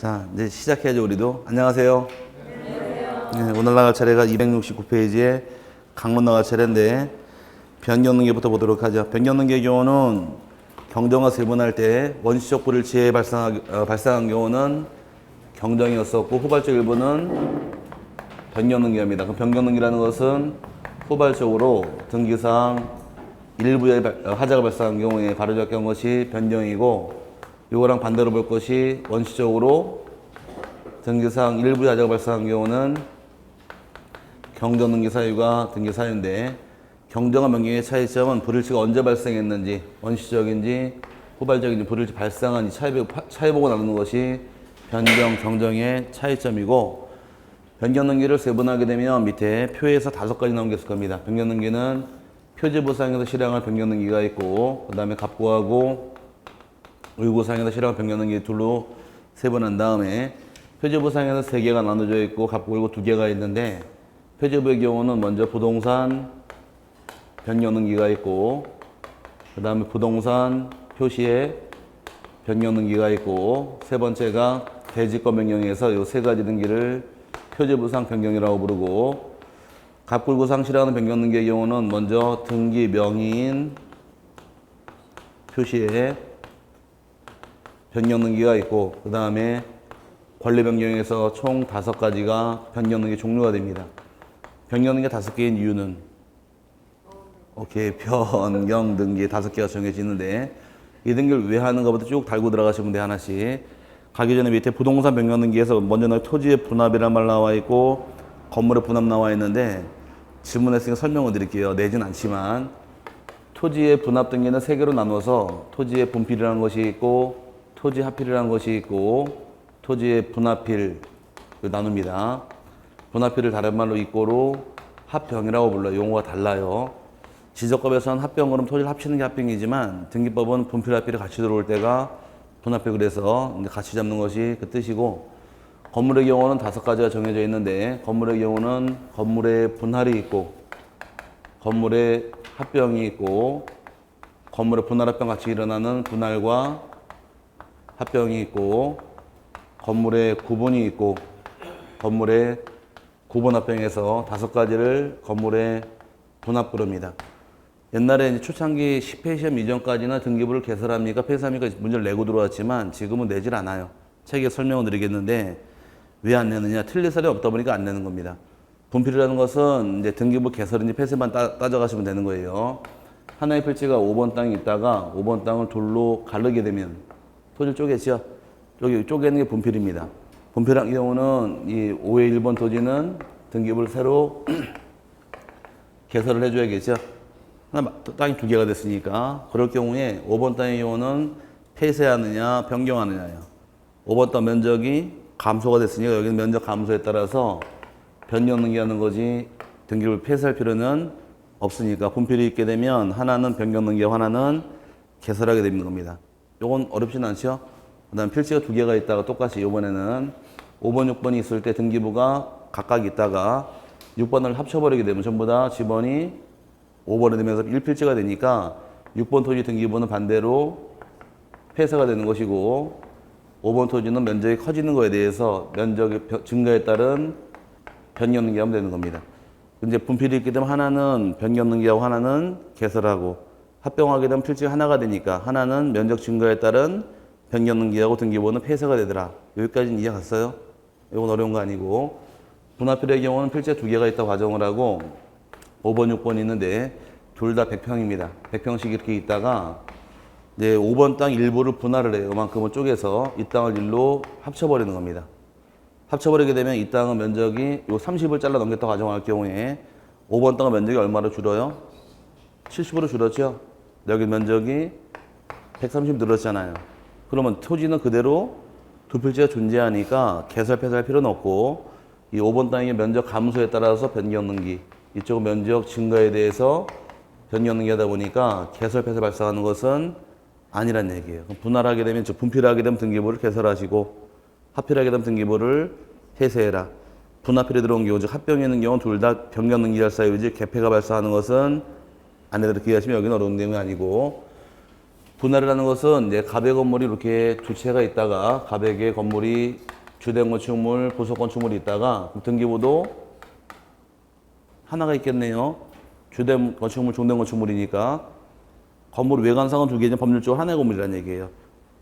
자, 이제 시작해야죠, 우리도. 안녕하세요. 네, 오늘 나갈 차례가 269페이지에 강문 나갈 차례인데, 변경능계부터 보도록 하죠. 변경능계의 경우는 경정과 세분할 때 원시적 불일치에 발생한 경우는 경정이었었고, 후발적 일부는 변경능계입니다. 그럼 변경능계라는 것은 후발적으로 등기상 일부에 하자가 발생한 경우에 가로잡힌 것이 변경이고, 이거랑 반대로 볼 것이 원시적으로 등기상 일부의 하자가 발생한 경우는 경정등기 사유가 등기 사유인데, 경정과 변경의 차이점은 불일치가 언제 발생했는지, 원시적인지 후발적인지 불일치 발생한 차이 보고 나누는 것이 변경, 경정의 차이점이고, 변경등기를 세분하게 되면 밑에 표에서 5가지 나온 게 있을 겁니다. 변경등기는 표지부상에서 실행할 변경등기가 있고, 그 다음에 갑구하고 의구상에서 실행할 변경등기 둘로 세분한 다음에 표지부상에서 3개가 나눠져 있고 갑구, 의구 2개가 있는데, 표지부의 경우는 먼저 부동산 변경등기가 있고, 그 다음에 부동산 표시에 변경등기가 있고, 세 번째가 대지권 변경에서 이 3가지 등기를 표지부상 변경이라고 부르고, 갑굴구상 실행하는 변경등기의 경우는 먼저 등기 명의인 표시에 변경등기가 있고, 그 다음에 권리 변경에서 총 5가지가 변경등기 종류가 됩니다. 변경등기가 5개인 이유는 변경등기 5개가 정해지는데, 이 등기를 왜 하는가부터 쭉 달고 들어가시면 돼. 하나씩 가기 전에 밑에 부동산 변경등기에서 먼저 나 토지의 분합이란 말 나와 있고 건물의 분합 나와 있는데, 질문했으니까 설명을 드릴게요. 내진 않지만 토지의 분합 등기는 3개로 나눠서 토지의 분필이라는 것이 있고 토지 합필이라는 것이 있고 토지의 분합필 나눕니다. 분합필을 다른 말로 이꼬로 합병이라고 불러요. 용어가 달라요. 지적법에서는 합병 그럼 토지를 합치는 게 합병이지만, 등기법은 분필 합필이 같이 들어올 때가 분합필, 그래서 같이 잡는 것이 그 뜻이고, 건물의 경우는 5가지가 정해져 있는데, 건물의 경우는 건물의 분할이 있고 건물의 합병이 있고, 건물의 분할 합병 같이 일어나는 분할과 합병이 있고, 건물의 구분이 있고 건물의 구분 합병에서 5가지를 건물의 분합 부릅니다. 옛날에 이제 초창기 10회 시험 이전까지는 등기부를 개설합니까 폐쇄합니까 문제를 내고 들어왔지만, 지금은 내질 않아요. 책에 설명을 드리겠는데, 왜 안 내느냐? 틀릴 사람이 없다 보니까 안 내는 겁니다. 분필이라는 것은 이제 등기부 개설인지 폐쇄만 따져가시면 되는 거예요. 하나의 필지가 5번 땅이 있다가 5번 땅을 둘로 가르게 되면 토지를 쪼개죠. 쪼개는 게 분필입니다. 분필한 경우는 이 5의 1번 토지는 등기부를 새로 개설을 해줘야겠죠. 땅이 2개가 됐으니까. 그럴 경우에 5번 땅의 경우는 폐쇄하느냐 변경하느냐예요. 5번 땅 면적이 감소가 됐으니까 여기는 면적 감소에 따라서 변경등기하는 거지, 등기를 폐쇄할 필요는 없으니까. 분필이 있게 되면 하나는 변경등기하고 하나는 개설하게 되는 겁니다. 요건 어렵진 않죠. 그 다음 필지가 2개가 있다가 똑같이 이번에는 5번, 6번이 있을 때 등기부가 각각 있다가 6번을 합쳐버리게 되면 전부 다 지번이 5번이 되면서 1필지가 되니까 6번 토지 등기부는 반대로 폐쇄가 되는 것이고, 5번 토지는 면적이 커지는 거에 대해서 면적의 증가에 따른 변경등기하면 되는 겁니다. 이제 분필이 있게 되면 하나는 변경등기하고 하나는 개설하고, 합병하게 되면 필지가 하나가 되니까 하나는 면적 증가에 따른 변경등기하고 등기부는 폐쇄가 되더라. 여기까지는 이해 갔어요? 이건 어려운 거 아니고, 분합필의 경우는 필지가 2개가 있다고 가정을 하고 5번, 6번이 있는데 둘 다 100평입니다. 100평씩 이렇게 있다가 이제 5번 땅 일부를 분할을 해요. 이만큼을 쪼개서 이 땅을 일로 합쳐버리는 겁니다. 합쳐버리게 되면 이 땅의 면적이 요 30을 잘라 넘겼다고 가정할 경우에 5번 땅의 면적이 얼마로 줄어요? 70으로 줄었죠? 여기 면적이 130 늘었잖아요. 그러면 토지는 그대로 2필지가 존재하니까 개설, 폐쇄할 필요는 없고, 이 5번 땅의 면적 감소에 따라서 변경등기, 이쪽은 면적 증가에 대해서 변경등기 하다 보니까 개설, 폐쇄 발생하는 것은 아니란 얘기예요. 그럼 분할하게 되면, 분필하게 되면 등기부를 개설하시고, 합필하게 되면 등기부를 폐쇄해라. 분합필에 들어온 경우, 즉 합병에 있는 경우는 둘 다 변경등기할 사유이지 개폐가 발생하는 것은 안 해도 이렇게 하시면 여기는 어려운 내용이 아니고, 분할이라는 것은 이제 가배 건물이 이렇게 2채가 있다가 가배의 건물이 주된 건축물, 부속 건축물이 있다가 등기부도 하나가 있겠네요. 주된 건축물, 종된 건축물이니까 건물 외관상은 두 개지만 법률적으로 하나의 건물이라는 얘기예요.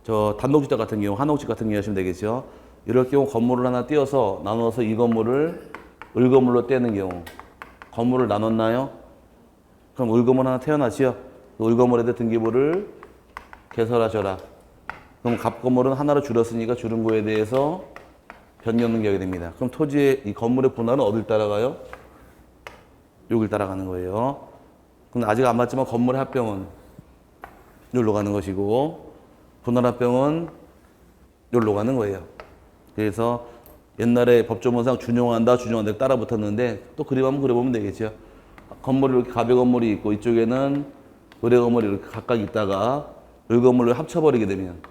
저 단독주택 같은 경우, 한옥집 같은 경우 하시면 되겠죠. 이럴 경우 건물을 하나 띄어서 나눠서 이 건물을 을건물로 떼는 경우 건물을 나눴나요? 그럼 을건물 하나 태어나지요. 그 을건물에 대해 등기부를 개설하셔라. 그럼 갑건물은 하나로 줄였으니까 줄은 거에 대해서 변경 능력이 됩니다. 그럼 토지의 이 건물의 분할은 어딜 따라가요? 여길 따라가는 거예요. 근데 아직 안 맞지만 건물의 합병은 여기로 가는 것이고 분할 합병은 여기로 가는 거예요. 그래서 옛날에 법조문상 준용한다 따라 붙었는데 또 그림 한번 그려보면 되겠죠. 건물이 이렇게 갑의 건물이 있고 이쪽에는 을의 건물이 이렇게 각각 있다가 을 건물을 합쳐버리게 되면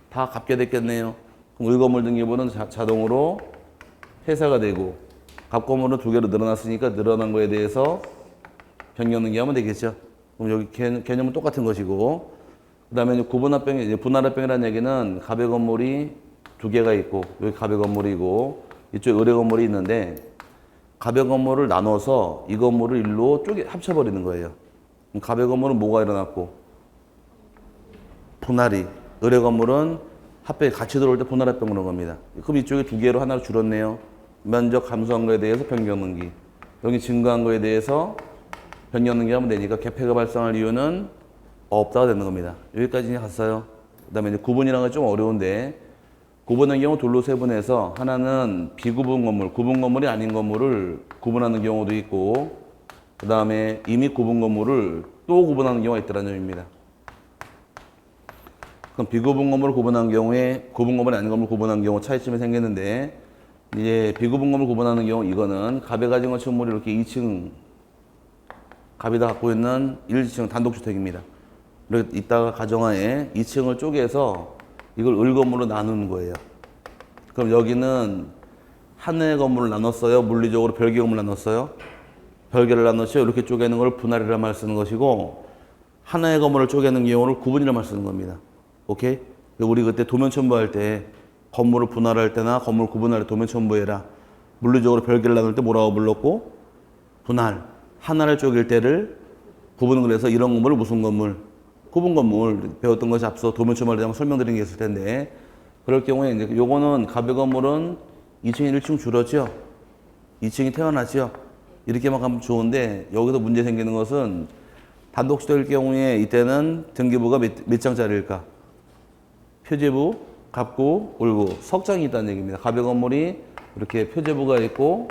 다 갚게 됐겠네요. 그럼 을 건물 등기부는 자동으로 폐사가 되고 갑 건물은 두 개로 늘어났으니까 늘어난 거에 대해서 변경 등기하면 되겠죠. 그럼 여기 개념은 똑같은 것이고 그 다음에 분할합병이라는 얘기는 갑의 건물이 두 개가 있고 여기 갑의 건물이고 이쪽에 을의 건물이 있는데 갑의 건물을 나눠서 이 건물을 일로 합쳐버리는 거예요. 그럼 갑의 건물은 뭐가 일어났고 분할이 을의 건물은 합병이 같이 들어올 때 분할합병 그런 겁니다. 그럼 이쪽에 두 개로 하나로 줄었네요. 면적 감소한 거에 대해서 변경 등기 여기 증가한 거에 대해서 변경 등기하면 되니까 개폐가 발생할 이유는 없다가 되는 겁니다. 여기까지 갔어요. 그 다음에 이제 구분이라는 건 좀 어려운데 구분의 경우 둘로 세분해서 하나는 비구분 건물, 구분 건물이 아닌 건물을 구분하는 경우도 있고 그 다음에 이미 구분 건물을 또 구분하는 경우가 있다는 점입니다. 그럼 비구분 건물을 구분한 경우에 구분 건물이 아닌 건물을 구분한 경우 차이점이 생기는데 이제 비구분 건물 구분하는 경우 이거는 갑의 가진 건축물이 이렇게 2층 갑이 다 갖고 있는 1층 단독주택입니다. 이렇게 이따가 가정하에 2층을 쪼개서 이걸 을 건물로 나누는 거예요. 그럼 여기는 하나의 건물을 나눴어요? 물리적으로 별개 건물을 나눴어요? 별개를 나눴죠? 이렇게 쪼개는 걸 분할이라는 말 쓰는 것이고 하나의 건물을 쪼개는 경우를 구분이라는 말 쓰는 겁니다. 오케이? 우리 그때 도면 첨부할 때 건물을 분할할 때나 건물 구분할 때 도면 첨부해라. 물리적으로 별개를 나눌 때 뭐라고 불렀고 분할. 하나를 쪼갤 때를 구분을 해서 이런 건물을 무슨 건물? 구분 건물 배웠던 것이 앞서 도면 첨부할 때 설명드린 게 있을 텐데 그럴 경우에 이제 요거는 갑의 건물은 2층이 1층 줄었죠. 2층이 태어났죠. 이렇게만 가면 좋은데 여기서 문제 생기는 것은 단독주택일 경우에 이때는 등기부가 몇 장짜리일까? 표제부, 갑구, 을구, 석장이 있다는 얘기입니다. 갑의 건물이 이렇게 표제부가 있고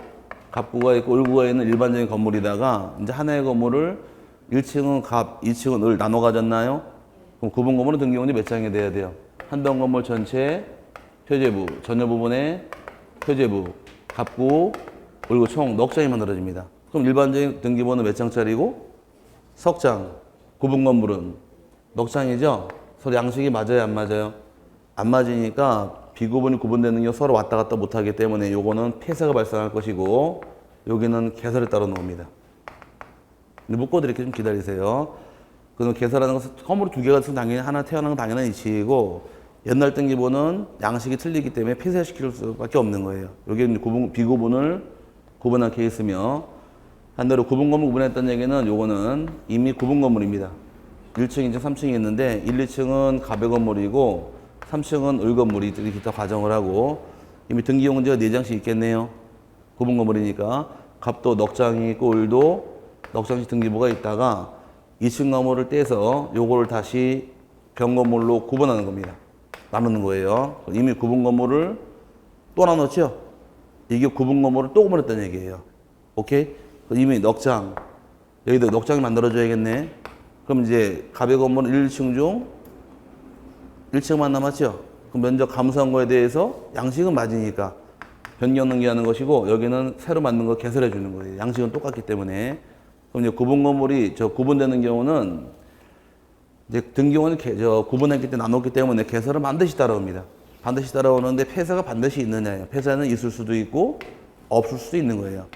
갑구가 있고 을구가 있는 일반적인 건물이다가 이제 하나의 건물을 1층은 갑, 2층은 을 나눠 가졌나요? 그럼 구분 건물은 등기부는 몇 장이 돼야 돼요? 한 동 건물 전체 표제부, 전혀 부분에 표제부, 갑구, 을구 총 넉 장이 만들어집니다. 그럼 일반적인 등기부는 몇 장짜리고? 석장. 구분 건물은 넉 장이죠? 서로 양식이 맞아요, 안 맞아요? 안 맞으니까 비구분이 구분되는 게 서로 왔다 갔다 못하기 때문에 요거는 폐쇄가 발생할 것이고 여기는 개설에 따르는 겁니다. 묶어드릴게 좀 기다리세요. 그래서 개설하는 것은 건물이 두 개가 있으면 당연히 하나 태어나는 건 당연한 이치이고 옛날 등기부는 양식이 틀리기 때문에 폐쇄시킬 수밖에 없는 거예요. 여기 비구분을 구분한 케이스며 반대로 구분 건물 구분했다는 얘기는 요거는 이미 구분 건물입니다. 1층, 2층, 3층이 있는데 1, 2층은 갑의 건물이고 3층은 을 건물이 기타 과정을 하고 이미 등기용지가 4장씩 있겠네요. 구분 건물이니까 갑도 넉 장이 있고 을도 넉 장씩 등기부가 있다가 2층 건물을 떼서 요거를 다시 병 건물로 구분하는 겁니다. 나누는 거예요. 이미 구분 건물을 또 나눴죠? 이게 구분 건물을 또 구분했다는 얘기예요. 오케이? 이미 넉 장, 여기도 넉 장이 만들어져야겠네. 그럼 이제 갑의 건물은 1층 중 1층만 남았죠? 그럼 면적 감소한 거에 대해서 양식은 맞으니까 변경 등기하는 것이고 여기는 새로 만든 거 개설해 주는 거예요. 양식은 똑같기 때문에. 그럼 이제 구분 건물이 구분되는 경우는 이제 등기원이 구분했기 때문에 나눴기 때문에 개설은 반드시 따라옵니다. 반드시 따라오는데 폐쇄가 반드시 있느냐예요. 폐쇄는 있을 수도 있고 없을 수도 있는 거예요.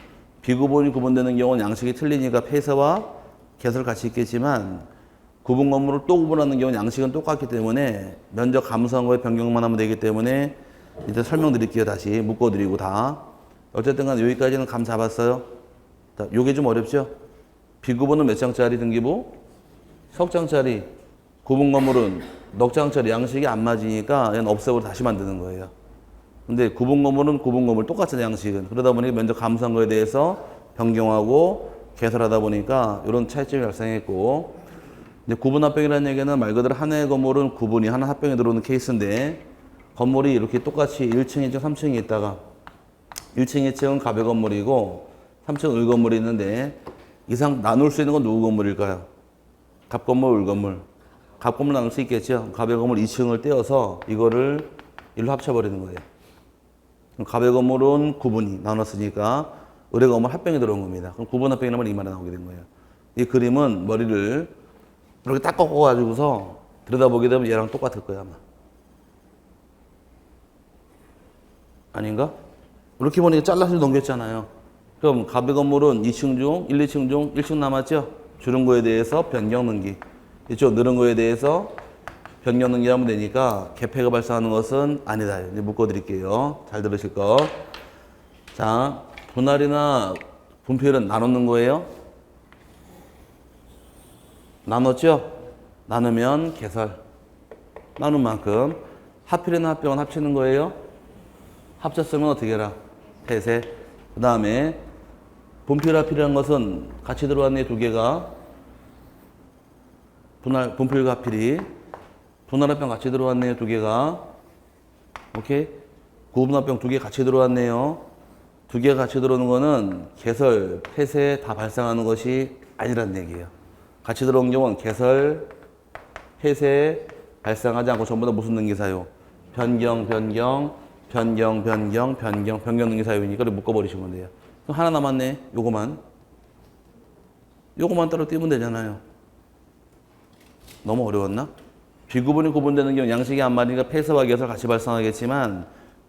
비구분이 구분되는 경우는 양식이 틀리니까 폐쇄와 개설 같이 있겠지만 구분 건물을 또 구분하는 경우는 양식은 똑같기 때문에 면적 감소한 거에 변경만 하면 되기 때문에 이제 설명드릴게요. 다시 묶어드리고 다. 어쨌든 간 여기까지는 감 잡았어요. 자, 요게 좀 어렵죠? 비구분은 몇 장짜리 등기부? 석 장짜리. 구분 건물은 넉 장짜리. 양식이 안 맞으니까 그냥 없애버리고 다시 만드는 거예요. 근데 구분 건물은 구분 건물 똑같은 양식은. 그러다 보니 먼저 감수한 거에 대해서 변경하고 개설하다 보니까 이런 차이점이 발생했고, 이제 구분 합병이라는 얘기는 말 그대로 하나의 건물은 구분이 하나 합병에 들어오는 케이스인데, 건물이 이렇게 똑같이 1층, 2층, 3층이 있다가 1층, 2층은 가배 건물이고 3층은 을 건물이 있는데, 이상 나눌 수 있는 건 누구 건물일까요? 갑 건물, 을 건물. 갑 건물 나눌 수 있겠죠. 가배 건물 2층을 떼어서 이거를 일로 합쳐버리는 거예요. 가배 건물은 구분이 나눴으니까 을의 건물 합병이 들어온 겁니다. 그럼 구분 합병이라면 이 말이 나오게 된 거예요. 이 그림은 머리를 이렇게 딱 꺾어가지고서 들여다보게 되면 얘랑 똑같을 거야, 아마. 아닌가? 이렇게 보니까 잘라서 넘겼잖아요. 그럼 가배 건물은 2층 중, 1, 2층 중 1층 남았죠? 줄은 거에 대해서 변경 능기. 이쪽 늘은 거에 대해서 변경 능기 하면 되니까 개폐가 발생하는 것은 아니다. 이제 묶어드릴게요. 잘 들으실 거. 자, 분할이나 분필은 나누는 거예요? 나눴죠? 나누면 개설. 나눈 만큼. 합필이나 합병은 합치는 거예요? 합쳤으면 어떻게 해라? 폐쇄. 그 다음에 분필 합필이라는 것은 같이 들어왔네, 두 개가. 분필과 합필이. 분할 합병 같이 들어왔네요, 두 개가. 오케이? 구분 합병 두 개 같이 들어왔네요. 두 개가 같이 들어오는 거는 개설, 폐쇄 다 발생하는 것이 아니라는 얘기예요. 같이 들어온 경우는 개설, 폐쇄 발생하지 않고 전부 다 무슨 능기 사유? 변경 능기 사유니까 이걸 묶어버리시면 돼요. 그럼 하나 남았네, 요거만. 요거만 따로 띄우면 되잖아요. 너무 어려웠나? 비구분이 구분되는 경우 양식이 안 맞으니까 폐쇄와 개설 같이 발생하겠지만,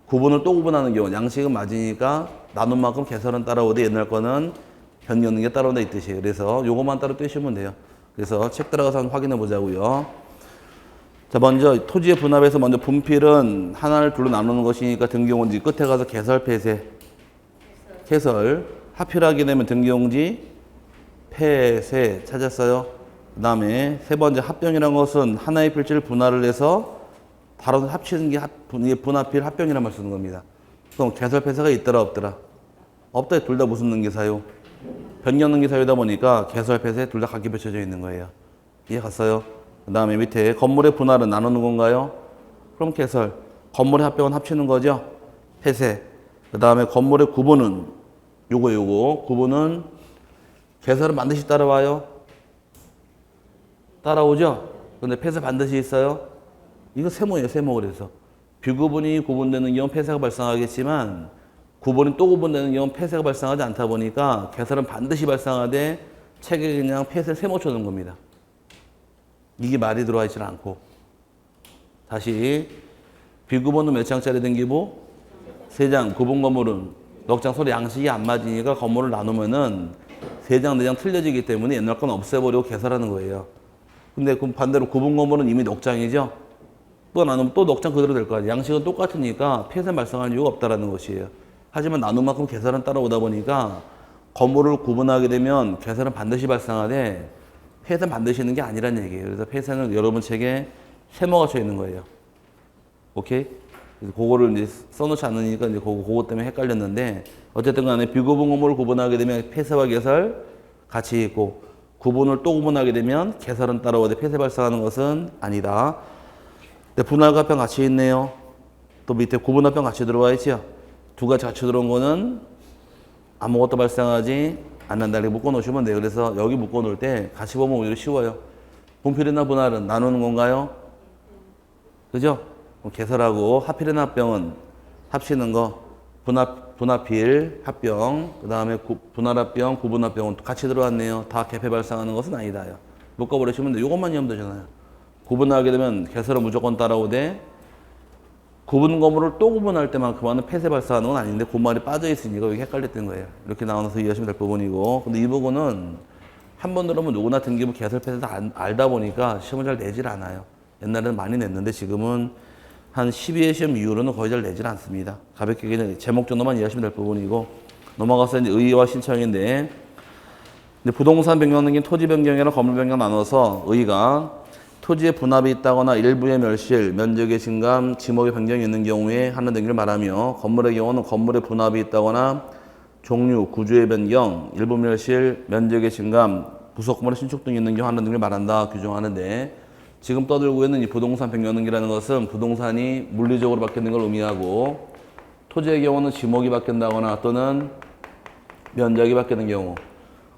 구분을 또 구분하는 경우 양식은 맞으니까 나눈 만큼 개설은 따라오되 옛날 거는 변경 능기가 따라온다 이 뜻이에요. 그래서 요거만 따로 떼시면 돼요. 그래서 책 들어가서 한번 확인해 보자고요. 자, 먼저 토지의 분합에서 먼저 분필은 하나를 둘로 나누는 것이니까 등기용지 끝에 가서 개설, 폐쇄. 개설. 합필하게 되면 등기용지 폐쇄 찾았어요. 그 다음에 세 번째 합병이라는 것은 하나의 필지를 분할을 해서 다른 합치는 게 분합필 합병이라는 말 쓰는 겁니다. 그럼 개설, 폐쇄가 있더라 없더라? 없다. 둘 다 무슨 능기 사유? 변경 능기 사유다 보니까 개설, 폐쇄 둘 다 각기 펼쳐져 있는 거예요. 이해 갔어요? 그 다음에 밑에 건물의 분할은 나누는 건가요? 그럼 개설. 건물의 합병은 합치는 거죠? 폐쇄. 그 다음에 건물의 구분은 요거 구분은 개설은 반드시 따라와요? 따라오죠? 근데 폐쇄 반드시 있어요? 이거 세모예요, 세모. 그래서 비구분이 구분되는 경우 폐쇄가 발생하겠지만 구분이 또 구분되는 경우 폐쇄가 발생하지 않다 보니까 개설은 반드시 발생하되 책에 그냥 폐쇄 세모 쳐놓은 겁니다. 이게 말이 들어와 있지 않고. 다시 비구분은 몇 장짜리 등기부? 3장. 구분 건물은 넉 장. 서로 양식이 안 맞으니까 건물을 나누면은 3장, 4장 틀려지기 때문에 옛날 건 없애버리고 개설하는 거예요. 근데 그 반대로 구분 건물은 이미 넉 장이죠? 또 나누면 또 넉 장 그대로 될 거 아니에요. 양식은 똑같으니까 폐쇄 발생할 이유가 없다라는 것이에요. 하지만 나눈 만큼 개설은 따라오다 보니까 건물을 구분하게 되면 개설은 반드시 발생하되 폐쇄는 반드시 있는 게 아니란 얘기예요. 그래서 폐쇄는 여러분 책에 세모가 쳐 있는 거예요. 오케이? 그래서 그거를 이제 써놓지 않으니까 이제 그거 때문에 헷갈렸는데, 어쨌든 간에 비구분 건물을 구분하게 되면 폐쇄와 개설 같이 있고, 구분을 또 구분하게 되면 개설은 따라오되 폐쇄 발생하는 것은 아니다. 근데 분할과 합병 같이 있네요. 또 밑에 구분 합병 같이 들어와 있죠. 두 가지 같이 들어온 거는 아무것도 발생하지 않는다. 이렇게 묶어 놓으시면 돼요. 그래서 여기 묶어 놓을 때 같이 보면 오히려 쉬워요. 분필이나 분할은 나누는 건가요? 그죠? 개설하고 합필이나 합병은 합치는 거. 분합필, 합병, 그 다음에 분할합병, 구분합병은 같이 들어왔네요. 다 개폐 발생하는 것은 아니다요. 묶어버리시면 돼요. 이것만 이해하면 되잖아요. 구분하게 되면 개설은 무조건 따라오되, 구분 건물을 또 구분할 때만 그만은 폐쇄 발생하는 건 아닌데 그 말이 빠져 있으니까 여기 헷갈렸던 거예요. 이렇게 나눠서 이해하시면 될 부분이고, 근데 이 부분은 한 번 들으면 누구나 등기부 개설 폐쇄 다 알다 보니까 시험을 잘 내질 않아요. 옛날에는 많이 냈는데 지금은 한 12회 시험 이후로는 거의 잘 내질 않습니다. 가볍게 그냥 제목 정도만 이해하시면 될 부분이고, 넘어가서 이제 의의와 신청인데, 근데 부동산 변경 등기 토지 변경이랑 건물 변경 나눠서 의의가 토지의 분합이 있다거나 일부의 멸실, 면적의 증감, 지목의 변경이 있는 경우에 하는 등기를 말하며, 건물의 경우는 건물의 분합이 있다거나 종류, 구조의 변경, 일부 멸실, 면적의 증감, 부속 건물의 신축 등이 있는 경우 하는 등기를 말한다 규정하는데, 지금 떠들고 있는 이 부동산 변경 등기라는 것은 부동산이 물리적으로 바뀌는 걸 의미하고, 토지의 경우는 지목이 바뀐다거나 또는 면적이 바뀌는 경우,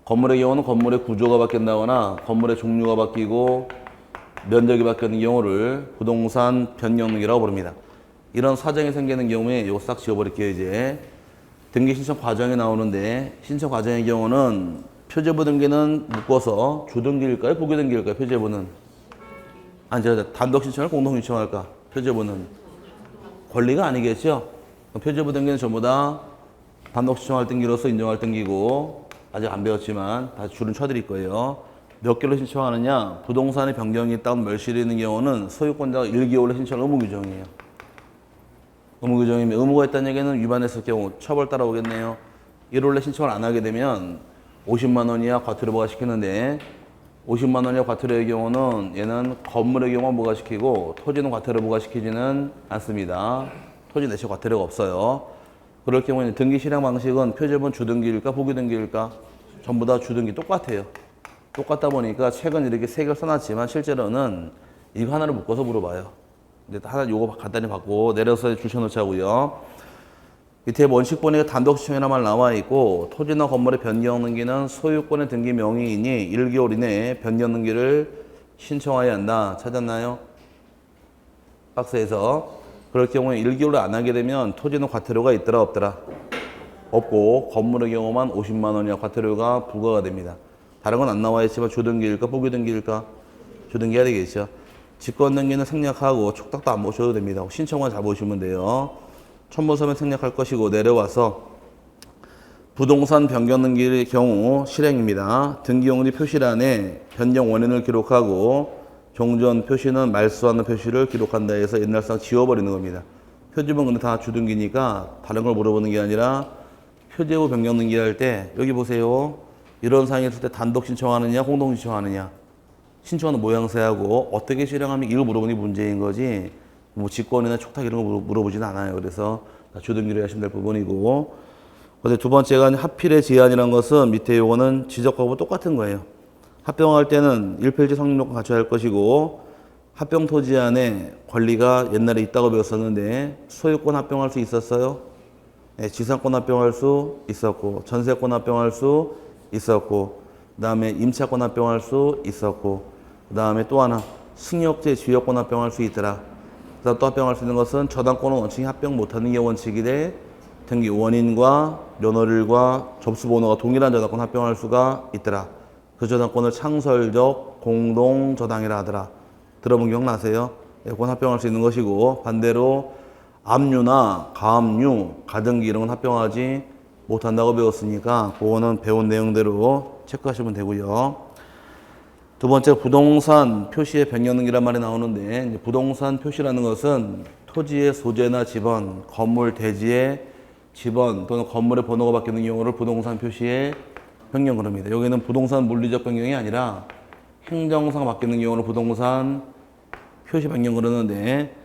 건물의 경우는 건물의 구조가 바뀐다거나 건물의 종류가 바뀌고 면적이 바뀌는 경우를 부동산 변경 등기라고 부릅니다. 이런 사정이 생기는 경우에 이거 싹 지워버릴게요. 이제 등기 신청 과정이 나오는데, 신청 과정의 경우는 표제부 등기는 묶어서 주등기일까요? 부기등기일까요? 표제부는 아니, 제가 단독 신청을 공동 신청할까? 표제부는 권리가 아니겠죠? 표제부 등기는 전부 다 단독 신청할 등기로서 인정할 등기고, 아직 안 배웠지만 다 줄은 쳐드릴 거예요. 몇 개로 신청하느냐? 부동산의 변경이 있다면 멸실이 있는 경우는 소유권자가 1개월로 신청 의무 규정이에요. 의무 규정이면 의무가 있다는 얘기는 위반했을 경우 처벌 따라오겠네요. 1월 내 신청을 안 하게 되면 50만 원 이하 과태료 부과시키는데, 50만 원 이하 과태료의 경우는 얘는 건물의 경우만 부과시키고 토지는 과태료 부과시키지는 않습니다. 토지 내시 과태료가 없어요. 그럴 경우에는 등기 실행 방식은 표제본 주등기일까 부기등기일까? 전부 다 주등기 똑같아요. 똑같다 보니까 최근 이렇게 세 개를 써놨지만 실제로는 이거 하나를 묶어서 물어봐요. 근데 하나 요거 간단히 받고 내려서 주셔놓자고요. 밑에 원칙 보니까 단독 신청이라는 말 나와 있고, 토지나 건물의 변경 등기는 소유권의 등기 명의인이 1개월 이내에 변경 등기를 신청해야 한다. 찾았나요? 박스에서. 그럴 경우에 1개월을 안 하게 되면 토지는 과태료가 있더라 없더라? 없고, 건물의 경우만 50만 원 이하 과태료가 부과가 됩니다. 다른 건 안 나와 있지만 주등기일까 부기등기일까? 주등기 해야 되겠죠. 직권등기는 생략하고 촉탁도 안 보셔도 됩니다. 신청만 잘 보시면 돼요. 첨부서면 생략할 것이고, 내려와서 부동산 변경 등기의 경우 실행입니다. 등기용지 표시란에 변경 원인을 기록하고 종전 표시는 말소하는 표시를 기록한다 해서 옛날상 지워버리는 겁니다. 표지본 근데 다 주등기니까 다른 걸 물어보는 게 아니라 표제부 변경 등기 할 때 여기 보세요. 이런 사항이 있을 때 단독 신청하느냐 공동 신청하느냐, 신청하는 모양새하고 어떻게 실행하면 이걸 물어보니 문제인 거지, 뭐 직권이나 촉탁 이런 거 물어보진 않아요. 그래서 주등기로 하시면 될 부분이고, 근데 두 번째가 합필의 제한이라는 것은 밑에 요거는 지적하고 똑같은 거예요. 합병할 때는 1필지 성립요건 갖춰야 할 것이고, 합병 토지 안에 권리가 옛날에 있다고 배웠었는데 소유권 합병할 수 있었어요? 네, 지상권 합병할 수 있었고, 전세권 합병할 수 있었고, 그 다음에 임차권 합병할 수 있었고, 그 다음에 또 하나 승역제 지역권 합병할 수 있더라. 그다음 또 합병할 수 있는 것은 저당권은 원칙이 합병 못하는 게 원칙이래. 등기 원인과 면허일과 접수번호가 동일한 저당권 합병할 수가 있더라. 그 저당권을 창설적 공동 저당이라 하더라. 들어본 기억나세요? 권 합병할 수 있는 것이고, 반대로 압류나 가압류, 가등기 이런 건 합병하지 못한다고 배웠으니까 그거는 배운 내용대로 체크하시면 되고요. 두 번째, 부동산 표시의 변경 등기란 말이 나오는데, 이제 부동산 표시라는 것은 토지의 소재나 지번, 건물 대지의 지번 또는 건물의 번호가 바뀌는 경우를 부동산 표시의 변경 그럽니다. 여기는 부동산 물리적 변경이 아니라 행정상 바뀌는 경우를 부동산 표시 변경 그러는데,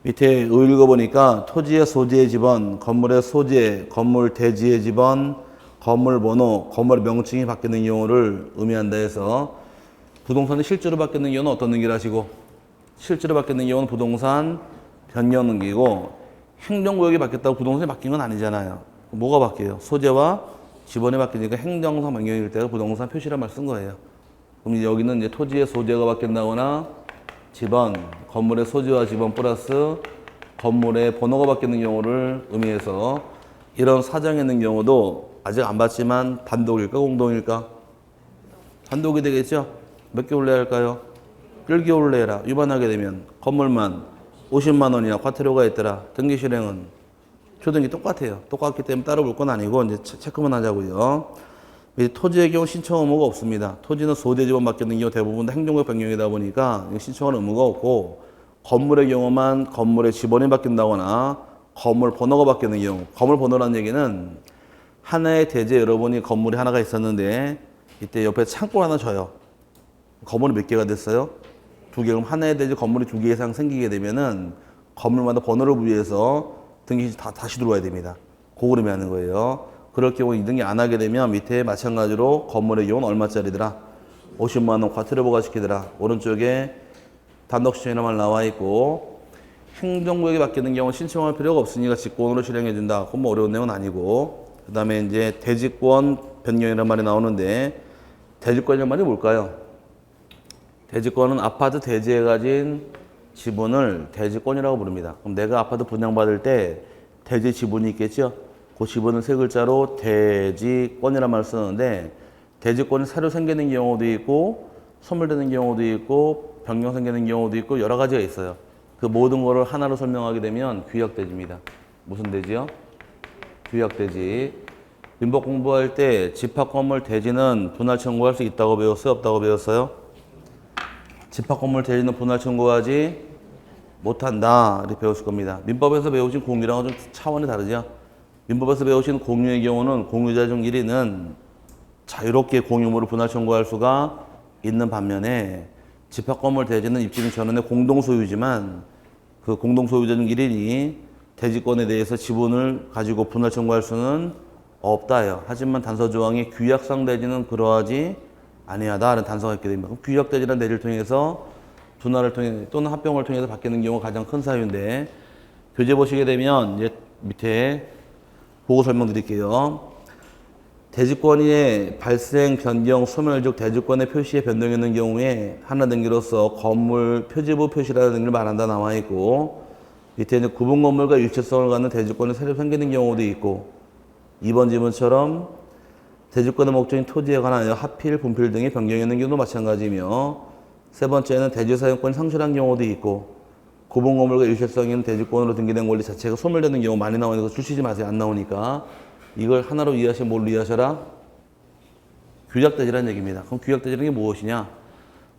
밑에 읽어보니까 토지의 소재의 지번, 건물의 소재, 건물 대지의 지번, 건물 번호, 건물의 명칭이 바뀌는 경우를 의미한다 해서, 부동산이 실제로 바뀌는 경우는 어떤 등기를 하시고, 실제로 바뀌는 경우는 부동산 변경 등기고, 행정구역이 바뀌었다고 부동산이 바뀐 건 아니잖아요. 뭐가 바뀌어요? 소재와 지번이 바뀌니까 행정상 변경일 때가 부동산 표시란 말 쓴 거예요. 그럼 여기는 이제 토지의 소재가 바뀐다거나 지번, 건물의 소재와 지번 플러스 건물의 번호가 바뀌는 경우를 의미해서, 이런 사정이 있는 경우도 아직 안 봤지만 단독일까 공동일까? 단독이 되겠죠? 몇 개월 내야 할까요? 1개월 내라. 위반하게 되면 건물만 50만 원이나 과태료가 있더라. 등기 실행은 주등기 똑같아요. 똑같기 때문에 따로 볼 건 아니고 이제 체크만 하자고요. 토지의 경우 신청 의무가 없습니다. 토지는 소재 지번 바뀌는 경우 대부분 다 행정구역 변경이다 보니까 신청할 의무가 없고, 건물의 경우만 건물의 지번이 바뀐다거나 건물 번호가 바뀌는 경우. 건물 번호라는 얘기는 하나의 대지에 여러분이 건물이 하나가 있었는데 이때 옆에 창고를 하나 줘요. 건물이 몇 개가 됐어요? 2개. 그럼 하나의 대지 건물이 2개 이상 생기게 되면은 건물마다 번호를 부여해서 등기 다시 들어와야 됩니다. 그걸 의미하는 거예요. 그럴 경우 이 등기 안 하게 되면 밑에 마찬가지로 건물의 경우는 얼마짜리더라? 50만 원 과태료 부과시키더라. 오른쪽에 단독 시청이라만 나와 있고, 행정구역이 바뀌는 경우 신청할 필요가 없으니까 직권으로 실행해 준다. 그건 뭐 어려운 내용은 아니고. 그 다음에 이제 대지권 변경이라는 말이 나오는데, 대지권이라는 말이 뭘까요? 대지권은 아파트 대지에 가진 지분을 대지권이라고 부릅니다. 그럼 내가 아파트 분양받을 때 대지 지분이 있겠죠? 그 지분을 세 글자로 대지권이라는 말을 쓰는데, 대지권이 새로 생기는 경우도 있고 소멸되는 경우도 있고 변경 생기는 경우도 있고 여러 가지가 있어요. 그 모든 거를 하나로 설명하게 되면 규약대지입니다. 무슨 대지요? 규약대지. 민법 공부할 때 집합건물 대지는 분할 청구할 수 있다고 배웠어요? 없다고 배웠어요? 집합건물 대지는 분할 청구하지 못한다. 이렇게 배웠을 겁니다. 민법에서 배우신 공유랑은 좀 차원이 다르죠? 민법에서 배우신 공유의 경우는 공유자 중 1위는 자유롭게 공유물을 분할 청구할 수가 있는 반면에 집합건물 대지는 입주민 전원의 공동소유지만 그 공동소유자 중 1인이 대지권에 대해서 지분을 가지고 분할 청구할 수는 없다요. 하지만 단서조항이 규약상 대지는 그러하지 아니하다라는 단서가 있게 됩니다. 그럼 규약대지라는 대지를 통해서 분할을 통해 또는 합병을 통해서 바뀌는 경우가 가장 큰 사유인데, 교재 보시게 되면 이제 밑에 보고 설명드릴게요. 대지권의 발생, 변경, 소멸, 즉 대지권의 표시에 변동이 있는 경우에 하나 등기로서 건물 표지부 표시라는 등기를 말한다 나와 있고, 밑에 이제 구분 건물과 일체성을 갖는 대지권이 새로 생기는 경우도 있고, 2번 지문처럼 대지권의 목적인 토지에 관하여 하필, 분필 등의 변경이 있는 경우도 마찬가지며, 세 번째는 대지 사용권이 상실한 경우도 있고, 구분 건물과 일체성이 있는 대지권으로 등기된 권리 자체가 소멸되는 경우 많이 나오니까 주시지 마세요. 안 나오니까. 이걸 하나로 이해하시면 뭘로 이해하셔라? 규약대지라는 얘기입니다. 그럼 규약대지라는 게 무엇이냐?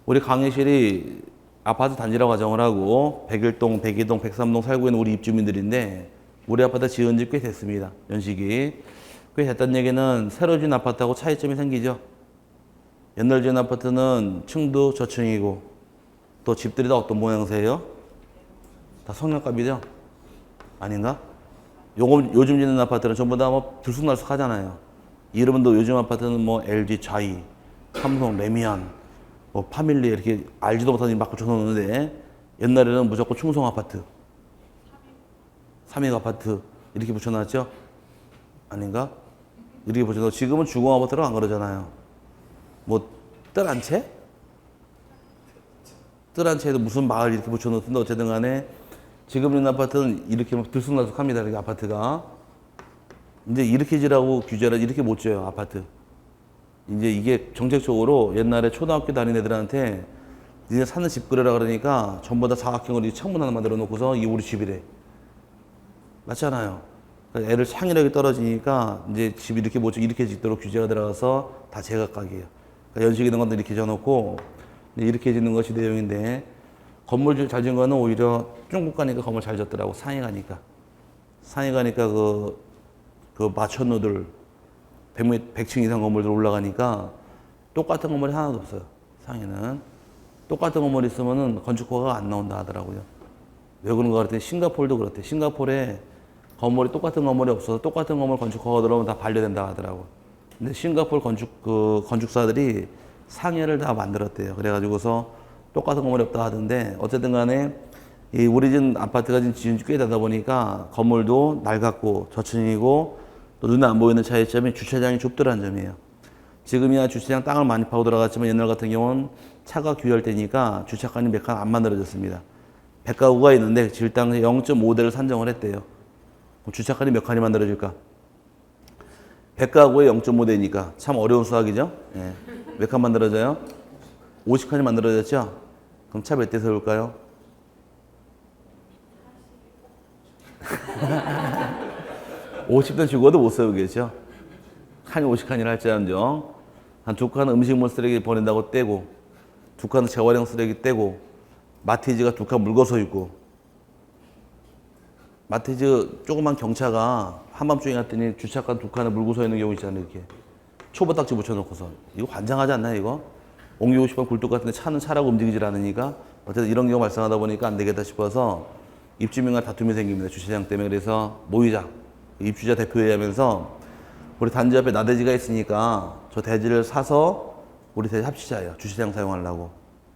우리 강의실이 아파트 단지라고 가정을 하고 101동, 102동, 103동 살고 있는 우리 입주민들인데, 우리 아파트 지은 지 꽤 됐습니다. 연식이. 꽤 됐다는 얘기는 새로 지은 아파트하고 차이점이 생기죠. 옛날 지은 아파트는 층도 저층이고 또 집들이 다 어떤 모양새예요? 다 성형갑이죠? 아닌가? 요즘 짓는 아파트는 전부 다 뭐 들쑥날쑥 하잖아요. 여러분도 요즘 아파트는 뭐 LG, 자이, 삼성, 레미안, 뭐 파밀리 이렇게 알지도 못하는 막 붙여놓는데, 옛날에는 무조건 충성 아파트, 삼익 아파트 이렇게 붙여놨죠? 아닌가? 이렇게 붙여놓고 지금은 주공 아파트라고 안 그러잖아요. 뭐 뜰 한 채? 뜰 한 채에도 무슨 마을 이렇게 붙여놓던데 어쨌든 간에 지금 있는 아파트는 이렇게 막 들쑥날쑥합니다. 이렇게 아파트가. 이제 이렇게 지라고 규제를 이렇게 못 줘요, 아파트. 이제 이게 정책적으로 옛날에 초등학교 다니는 애들한테 니네 사는 집 그래라 그러니까 전부 다 사각형으로 창문 하나 만들어 놓고서 이게 우리 집이래. 맞잖아요. 애를 창의력이 떨어지니까 이제 집 이렇게 못 이렇게 짓도록 규제가 들어가서 다 제각각이에요. 그러니까 연식 있는 건도 이렇게 져놓고 이렇게 짓는 것이 내용인데, 건물 잘 지은 거는 오히려 중국 가니까 건물 잘 졌더라고. 상해 가니까. 상해 가니까 그 마천루들 100층 이상 건물들 올라가니까 똑같은 건물이 하나도 없어요. 상해는. 똑같은 건물이 있으면은 건축허가가 안 나온다 하더라고요. 왜 그런가 그랬더니 싱가포르도 그렇대. 싱가포르에 건물이 똑같은 건물이 없어서 똑같은 건물 건축허가 들어오면 다 반려된다 하더라고. 근데 싱가포르 건축사들이 상해를 다 만들었대요. 그래가지고서 똑같은 건물이 없다 하던데, 어쨌든 간에 이 우리 집 아파트가 지은 지 꽤 되다 보니까 건물도 낡았고 저층이고 또 눈에 안 보이는 차이점이 주차장이 좁더라는 점이에요. 지금이야 주차장 땅을 많이 파고 들어갔지만 옛날 같은 경우는 차가 귀할때니까 주차장이 몇 칸 안 만들어졌습니다. 100가구가 있는데 질당 0.5대를 산정을 했대요. 그럼 주차장이 몇 칸이 만들어질까? 100가구에 0.5대니까 참 어려운 수학이죠. 예. 몇 칸 만들어져요? 50칸이 만들어졌죠? 그럼 차 몇 대 세울까요? 50대 죽어도 못 세우겠죠? 칸이 50칸이라 할지언정 한 2칸은 음식물 쓰레기 버린다고 떼고, 2칸은 재활용 쓰레기 떼고, 마티즈가 두 칸 물고 서 있고, 마티즈 조그만 경차가 한밤중에 갔더니 주차칸 두 칸을 물고 서 있는 경우 있잖아요. 이렇게 초보 딱지 붙여놓고서. 이거 관장하지 않나요, 이거? 옮기고 싶으면 굴뚝 같은데 차는 차라고 움직이질 않으니까 어쨌든 이런 경우 발생하다 보니까 안 되겠다 싶어서 입주민과 다툼이 생깁니다. 주차장 때문에. 그래서 모이자. 입주자 대표회의 하면서 우리 단지 앞에 나대지가 있으니까 저 대지를 사서 우리 대지 합치자예요. 주차장 사용하려고.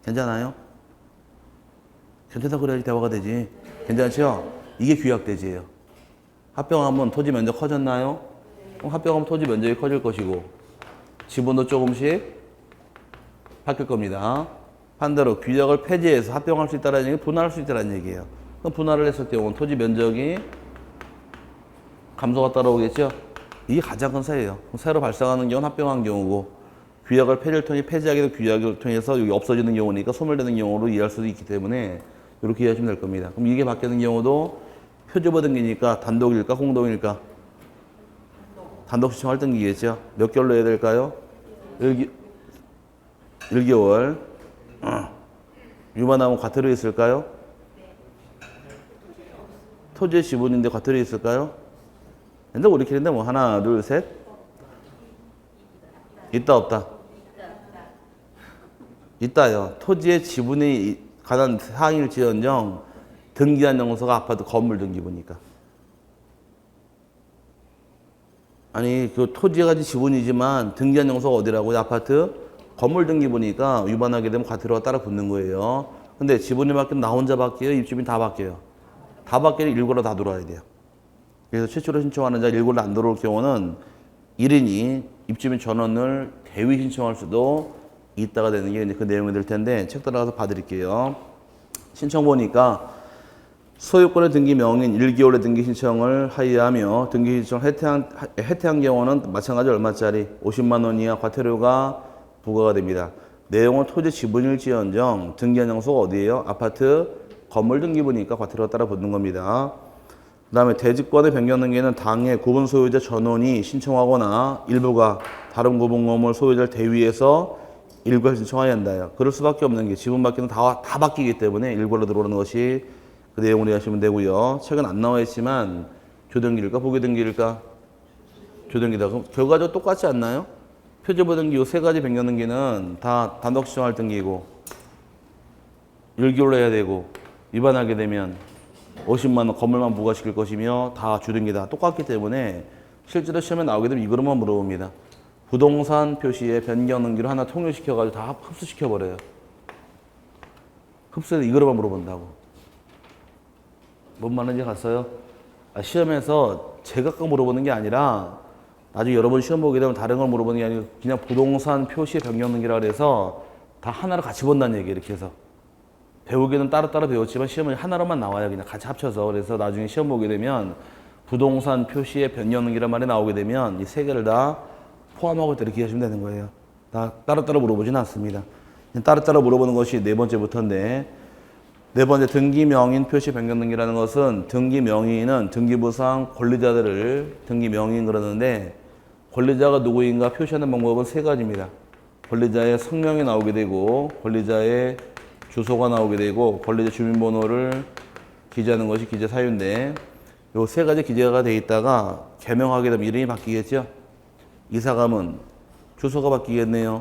괜찮아요? 괜찮다 그래야지 대화가 되지. 괜찮죠? 이게 규약대지예요. 합병하면 토지 면적 커졌나요? 합병하면 토지 면적이 커질 것이고 지분도 조금씩 바뀔 겁니다. 반대로 규약을 폐지해서 합병할 수 있다는 얘기는 분할할 수 있다는 얘기예요. 그럼 분할을 했을 경우는 토지 면적이 감소가 따라오겠죠? 이게 가장 큰 차이예요. 새로 발생하는 경우는 합병한 경우고 규약을 폐지를 통해 폐지하게 된 규약을 통해서 여기 없어지는 경우니까 소멸되는 경우로 이해할 수도 있기 때문에 이렇게 이해하시면 될 겁니다. 그럼 이게 바뀌는 경우도 표주부 등기니까 단독일까 공동일까? 단독 신청할 등기겠죠. 몇 개월로 해야 될까요? 1개월. 유반하면 과태료 있을까요? 토지의 지분인데 과태료 있을까요? 근데 우리 길인데 뭐 하나, 둘, 셋? 있다 없다? 있다요. 토지의 지분이 관한 사항일지언정 등기한 영서가 아파트 건물 등기부니까. 아니 그 토지가 지분이지만 등기한 영서가 어디라고요? 아파트 건물 등기부니까 위반하게 되면 과태료가 따라 붙는 거예요. 근데 지분이 바뀌면 나 혼자 바뀌어요? 입주민 다 바뀌어요? 다 바뀌면 일괄로 다 들어와야 돼요. 그래서 최초로 신청하는 자 일괄로 안 들어올 경우는 1인이 입주민 전원을 대위 신청할 수도 있다가 되는 게 이제 그 내용이 될 텐데 책 따라가서 봐드릴게요. 신청 보니까 소유권의 등기 명인 1개월의 등기 신청을 하여하며 등기 신청 해태한 경우는 마찬가지 얼마짜리 50만 원 이하 과태료가 부과가 됩니다. 내용은 토지 지분일지언정 등기한 장소가 어디예요? 아파트 건물 등기부니까 과태료가 따라 붙는 겁니다. 그 다음에 대지권의 변경 등기는 당해 구분 소유자 전원이 신청하거나 일부가 다른 구분 건물 소유자를 대위해서 일괄 신청해야 한다요. 그럴 수밖에 없는 게 지분 바뀌는 다 바뀌기 때문에 일괄로 들어오는 것이 그 내용을 이해하시면 되고요. 책은 안 나와 있지만 조등기일까 보기등기일까? 조등기다. 그럼 결과적으로 똑같지 않나요? 표제부 등기 이 세 가지 변경 등기는 다 단독 신청할 등기고 1개월로 해야 되고 위반하게 되면 50만 원 건물만 부과시킬 것이며 다 주등기다. 똑같기 때문에 실제로 시험에 나오게 되면 이거로만 물어봅니다. 부동산 표시에 변경 등기를 하나 통일시켜가지고 다 흡수시켜버려요. 흡수해서 이거로만 물어본다고. 뭔 말인지 갔어요? 시험에서 제각각 물어보는 게 아니라 나중에 여러분 시험 보게 되면 다른 걸 물어보는 게 아니고 그냥 부동산 표시에 변경 등기라 그래서 다 하나로 같이 본다는 얘기예요. 이렇게 해서. 배우기는 따로따로 배웠지만 시험은 하나로만 나와요. 그냥 같이 합쳐서. 그래서 나중에 시험 보게 되면 부동산 표시에 변경 등기란 말이 나오게 되면 이 세 개를 다 포함하고 이렇게 하시면 되는 거예요. 다 따로따로 물어보진 않습니다. 따로따로 물어보는 것이 네 번째부터인데 네 번째 등기 명인 표시 변경 등기라는 것은 등기 명인은 등기부상 권리자들을 등기 명인 그러는데 권리자가 누구인가 표시하는 방법은 세 가지입니다. 권리자의 성명이 나오게 되고 권리자의 주소가 나오게 되고 권리자 주민번호를 기재하는 것이 기재 사유인데 이 세 가지 기재가 돼 있다가 개명하게 되면 이름이 바뀌겠죠. 이사가면 주소가 바뀌겠네요.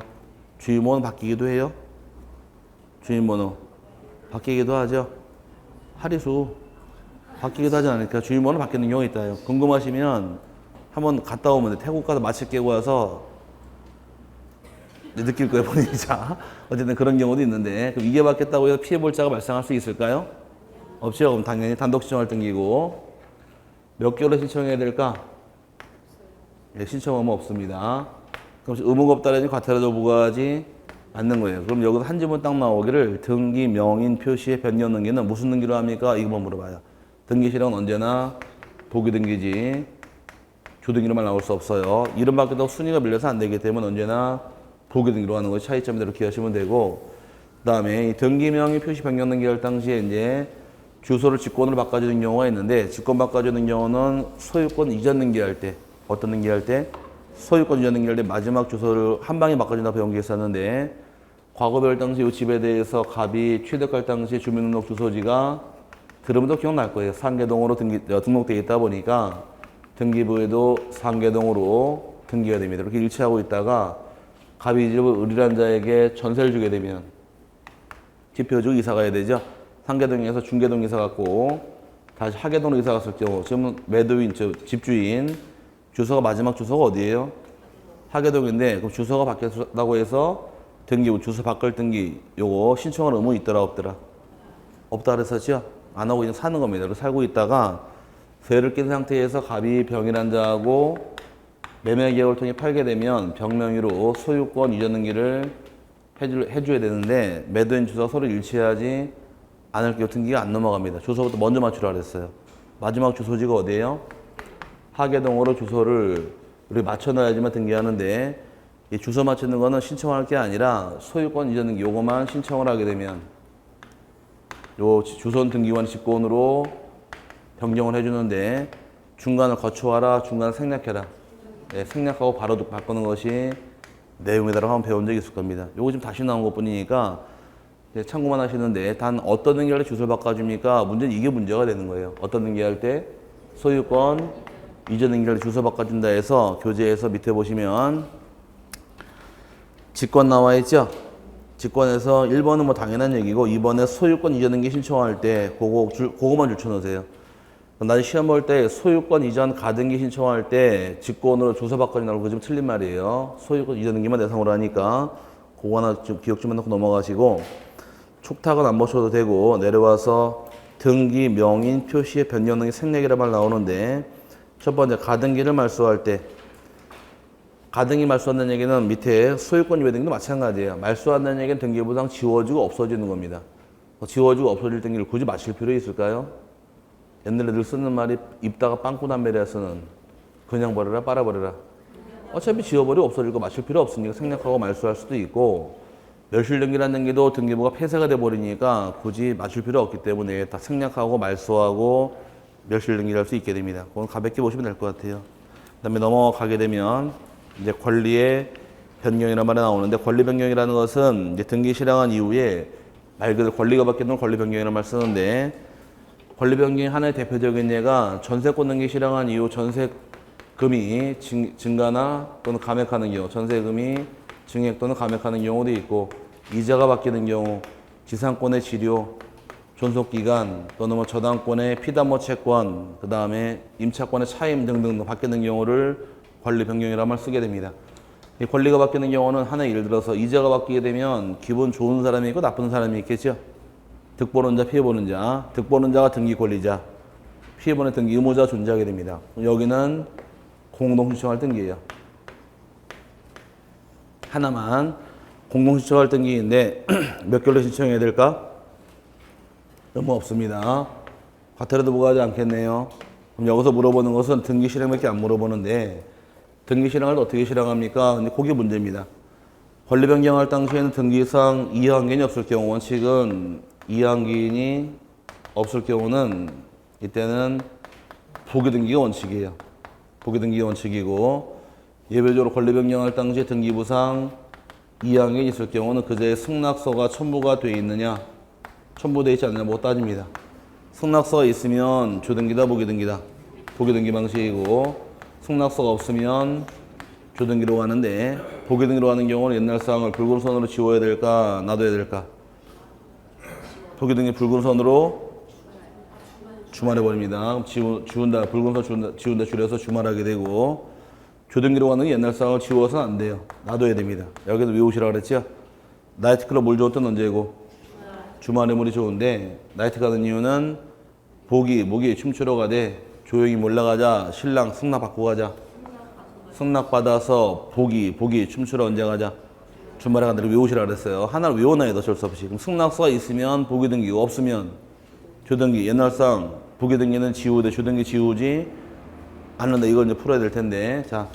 주민번호 바뀌기도 해요. 주민번호 바뀌기도 하죠. 하리수 바뀌기도 하지 않으니까 주민번호 바뀌는 경우가 있다요. 궁금하시면 한번 갔다 오면 돼. 태국 가서 마실 깨고 와서 느낄 거예요, 본인이. 자, 어쨌든 그런 경우도 있는데 그럼 이게 바뀌었다고 해서 피해볼 자가 발생할 수 있을까요? 없죠. 그럼 당연히 단독 신청할 등기고 몇 개월에 신청해야 될까? 예, 신청하면 없습니다. 그럼 의무가 없다라는 과태료도 부과하지 않는 거예요. 그럼 여기서 한 지문 딱 나오기를 등기 명인 표시의 변경 등기는 무슨 등기로 합니까? 이거만 물어봐요. 등기 실형은 언제나 보기 등기지 주등기로만 나올 수 없어요. 이름 바뀌었다고 순위가 밀려서 안 되기 때문에 언제나 보기 등기로 하는 것이 차이점이다 이렇게 하시면 되고 그 다음에 등기 명인 표시 변경 등기 할 당시에 이제 주소를 직권으로 바꿔주는 경우가 있는데 직권 바꿔주는 경우는 소유권 이전 등기할 때 어떤 등기할 때? 소유권 이전 등기할 때 마지막 주소를 한 방에 바꿔준다 배운 게 있었는데 과거별 당시 이 집에 대해서 갑이 취득할 당시 주민등록 주소지가 들으면 기억날 거예요. 상계동으로 등록되어 있다 보니까 등기부에도 상계동으로 등기가 됩니다. 이렇게 일치하고 있다가 갑이 이 집을 을이란 자에게 전세를 주게 되면 지표주고 이사 가야 되죠. 상계동에서 중계동 이사 갔고 다시 하계동으로 이사 갔을 경우 지금 매도인, 집주인 주소가 마지막 주소가 어디예요? 하계동인데 그럼 주소가 바뀌었다고 해서 등기부 주소 바꿀 등기 요거 신청할 의무 있더라 없더라? 없다 그랬었죠? 안 하고 그냥 사는 겁니다. 그리고 살고 있다가 세를 낀 상태에서 갑이 병이란 자하고 매매 계약을 통해 팔게 되면 병명의로 소유권 이전 등기를 해줘야 되는데 매도인 주소가 서로 일치하지 않을 경우 등기가 안 넘어갑니다. 주소부터 먼저 맞추라 그랬어요. 마지막 주소지가 어디예요? 하계동으로 주소를 우리 맞춰놔야지만 등기하는데 이 주소 맞추는 거는 신청할 게 아니라 소유권 이전 등기 요거만 신청을 하게 되면 요 주소는 등기관 직권으로 변경을 해주는데 중간을 거쳐와라, 중간을 생략해라. 네, 생략하고 바로 바꾸는 것이 내용이다라고 한번 배운 적이 있을 겁니다. 요거 지금 다시 나온 것 뿐이니까 참고만 하시는데 단 어떤 등기할 때 주소를 바꿔줍니까? 문제는 이게 문제가 되는 거예요. 어떤 등기할 때 소유권 이전 등기할 때 주소 바꿔준다 해서 교재에서 밑에 보시면 직권 나와 있죠? 직권에서 1번은 뭐 당연한 얘기고 2번에 소유권 이전 등기 신청할 때 그거만 줄쳐놓으세요. 나중에 시험 볼 때 소유권 이전 가등기 신청할 때 직권으로 주소 바꿔준다고 그거 좀 틀린 말이에요. 소유권 이전 등기만 대상으로 하니까 그거 하나 좀 기억 좀 해놓고 넘어가시고 촉탁은 안 보셔도 되고 내려와서 등기 명인 표시의 변경 등기 생략이라 말 나오는데 첫 번째 가등기를 말소할 때 가등기 말소한다는 얘기는 밑에 소유권 이외 등기도 마찬가지예요. 말소한다는 얘기는 등기부상 지워지고 없어지는 겁니다. 지워지고 없어질 등기를 굳이 마칠 필요 있을까요? 옛날에 늘 쓰는 말이 입다가 빵꾸 담배라 쓰는 그냥 버려라 빨아버려라. 어차피 지워버리고 없어질 거 마칠 필요 없으니까 생략하고 말소할 수도 있고 멸실등기라는 등기도 등기부가 폐쇄가 돼버리니까 굳이 맞출 필요 없기 때문에 다 생략하고 말소하고 멸실등기를 할 수 있게 됩니다. 그건 가볍게 보시면 될 것 같아요. 그 다음에 넘어가게 되면 이제 권리의 변경이라는 말이 나오는데 권리 변경이라는 것은 이제 등기 실행한 이후에 말 그대로 권리가 바뀌는 권리 변경이라는 말 쓰는데 권리 변경의 하나의 대표적인 예가 전세권 등기 실행한 이후 전세금이 증가나 또는 감액하는 경우 전세금이 증액 또는 감액하는 경우도 있고 이자가 바뀌는 경우 지상권의 지료 존속기간 또는 뭐 저당권의 피담보 채권 그 다음에 임차권의 차임 등등 바뀌는 경우를 권리 변경이라는 말 쓰게 됩니다. 이 권리가 바뀌는 경우는 하나 예를 들어서 이자가 바뀌게 되면 기분 좋은 사람이 있고 나쁜 사람이 있겠죠. 득보는 자, 피해보는 자. 득보는 자가 등기 권리자, 피해보는 등기 의무자가 존재하게 됩니다. 여기는 공동 신청할 등기예요. 하나만 공동 신청할 등기인데 몇 개월로 신청해야 될까? 너무 없습니다. 같더라도 뭐가 하지 않겠네요. 그럼 여기서 물어보는 것은 등기 실행밖에 안 물어보는데 등기 실행을 어떻게 실행합니까? 근데 그게 문제입니다. 권리 변경할 당시에는 등기상 이해관계인이 없을 경우 원칙은 이해관계인이 없을 경우는 이때는 보기등기가 원칙이에요. 보기등기가 원칙이고 예외적으로 권리 변경할 당시에 등기부상 이해관계인이 있을 경우는 그제의 승낙서가 첨부가 되어 있느냐 첨부되어 있지 않느냐 뭐 따집니다. 승낙서가 있으면 조등기다 보기등기다. 보기등기 방식이고 승낙서가 없으면 조등기로 가는데 보기등기로 가는 경우는 옛날 사항을 붉은 선으로 지워야 될까 놔둬야 될까? 보기등기 붉은 선으로 주말해버립니다. 지운다 붉은 선 지운다 줄여서 주말하게 되고 조등기로 가는 게 옛날 사항을 지워서는 안 돼요. 놔둬야 됩니다. 여기도 외우시라고 그랬죠? 나이트클럽 물 좋을 땐 언제고? 주말에 물이 좋은데 나이트 가는 이유는 목이 춤추러 가되 조용히 몰라가자 신랑 승낙 받고 가자. 승낙 받아서 복이 춤추러 언제 가자. 주말에 간다고 외우시라 그랬어요. 하나를 외워놔야 돼 어쩔 수 없이. 그럼 승낙서가 있으면 보기등기 없으면 조등기 옛날상 보기등기는 지우되 조등기 지우지 않는다. 이걸 이제 풀어야 될 텐데 자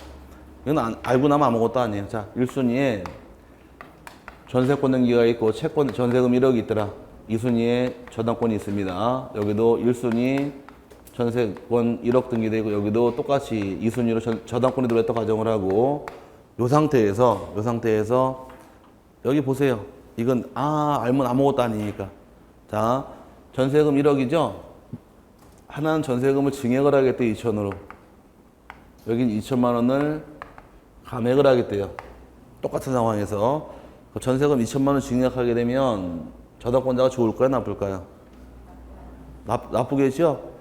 이건 알고 나면 아무것도 아니에요. 자 1순위에 전세권 등기가 있고 채권 전세금 1억이 있더라. 2순위에 저당권이 있습니다. 여기도 1순위 전세권 1억 등기되고 여기도 똑같이 2순위로 저당권이 들어있다 가정을 하고 요 상태에서 여기 보세요. 이건 알면 아무것도 아니니까. 자, 전세금 1억이죠? 하나는 전세금을 증액을 하겠대 2천으로. 여긴 2천만 원을 감액을 하겠대요. 똑같은 상황에서 그 전세금 2천만 원 증액하게 되면 저당권자가 좋을까요? 나쁠까요? 나쁘겠죠?